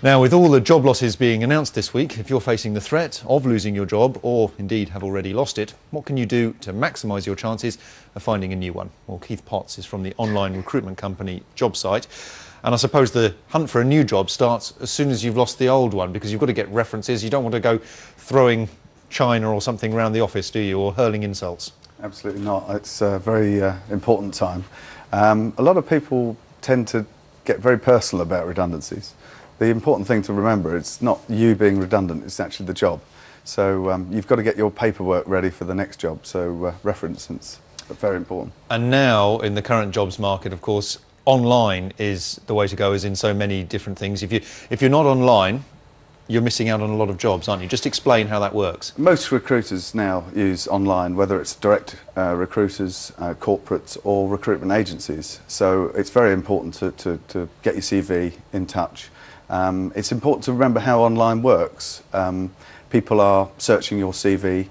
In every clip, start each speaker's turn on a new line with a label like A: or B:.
A: Now, with all the job losses being announced this week, if you're facing the threat of losing your job or indeed have already lost it, what can you do to maximise your chances of finding a new one? Well, Keith Potts is from the online recruitment company Jobsite. And I suppose the hunt for a new job starts as soon as you've lost the old one, because you've got to get references. You don't want to go throwing china or something around the office, do you, or hurling insults?
B: Absolutely not. It's a very important time. A lot of people tend to get very personal about redundancies. The important thing to remember, it's not you being redundant, it's actually the job. So you've got to get your paperwork ready for the next job. So references are very important.
A: And now, in the current jobs market, of course, online is the way to go, as in so many different things. If you're not online, you're missing out on a lot of jobs, aren't you? Just explain how that works.
B: Most recruiters now use online, whether it's direct recruiters, corporates or recruitment agencies. So it's very important to get your CV in touch. It's important to remember how online works. People are searching your CV,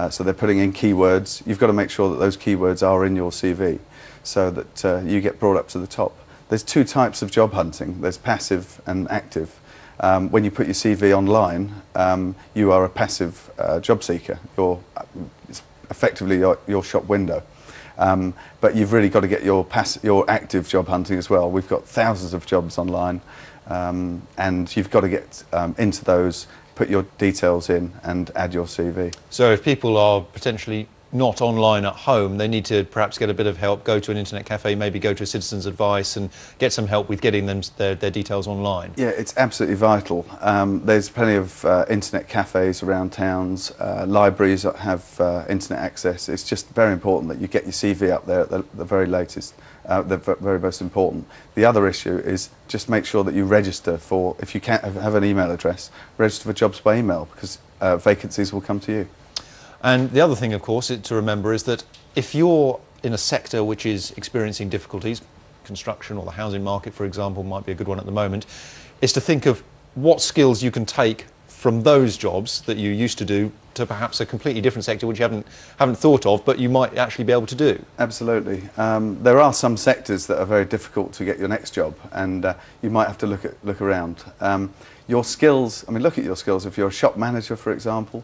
B: so they're putting in keywords. You've got to make sure that those keywords are in your CV so that you get brought up to the top. There's two types of job hunting. There's passive and active. When you put your CV online, you are a passive job seeker. It's effectively your shop window. But you've really got to get your active job hunting as well. We've got thousands of jobs online, and you've got to get into those, put your details in and add your CV.
A: So if people are potentially not online at home, they need to perhaps get a bit of help, go to an internet cafe, maybe go to a Citizens Advice and get some help with getting their details online.
B: Yeah, it's absolutely vital. There's plenty of internet cafes around towns, libraries that have internet access. It's just very important that you get your CV up there at the very latest, the very most important. The other issue is just make sure that you register for, if you can't have an email address, register for jobs by email, because vacancies will come to you.
A: And the other thing, of course, to remember is that if you're in a sector which is experiencing difficulties, construction or the housing market, for example, might be a good one at the moment, is to think of what skills you can take from those jobs that you used to do to perhaps a completely different sector which you haven't thought of, but you might actually be able to do.
B: Absolutely. There are some sectors that are very difficult to get your next job, and you might have to look around. Your skills, I mean, look at your skills. If you're a shop manager, for example,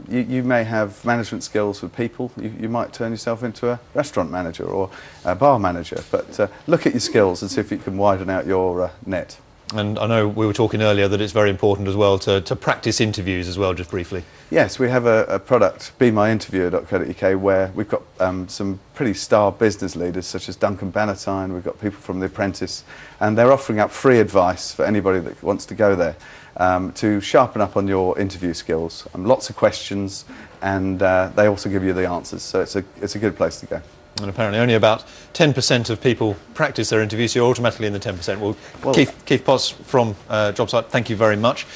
B: you may have management skills with people. You might turn yourself into a restaurant manager or a bar manager, but look at your skills and see if you can widen out your net.
A: And I know we were talking earlier that it's very important as well to practice interviews as well, just briefly.
B: Yes, we have a product, BeMyInterviewer.co.uk, where we've got some pretty star business leaders such as Duncan Bannatyne. We've got people from The Apprentice, and they're offering up free advice for anybody that wants to go there to sharpen up on your interview skills. Lots of questions, and they also give you the answers, so it's a good place to go.
A: And apparently only about 10% of people practice their interviews, so you're automatically in the 10%. Well, Keith Potts from Jobsite, thank you very much.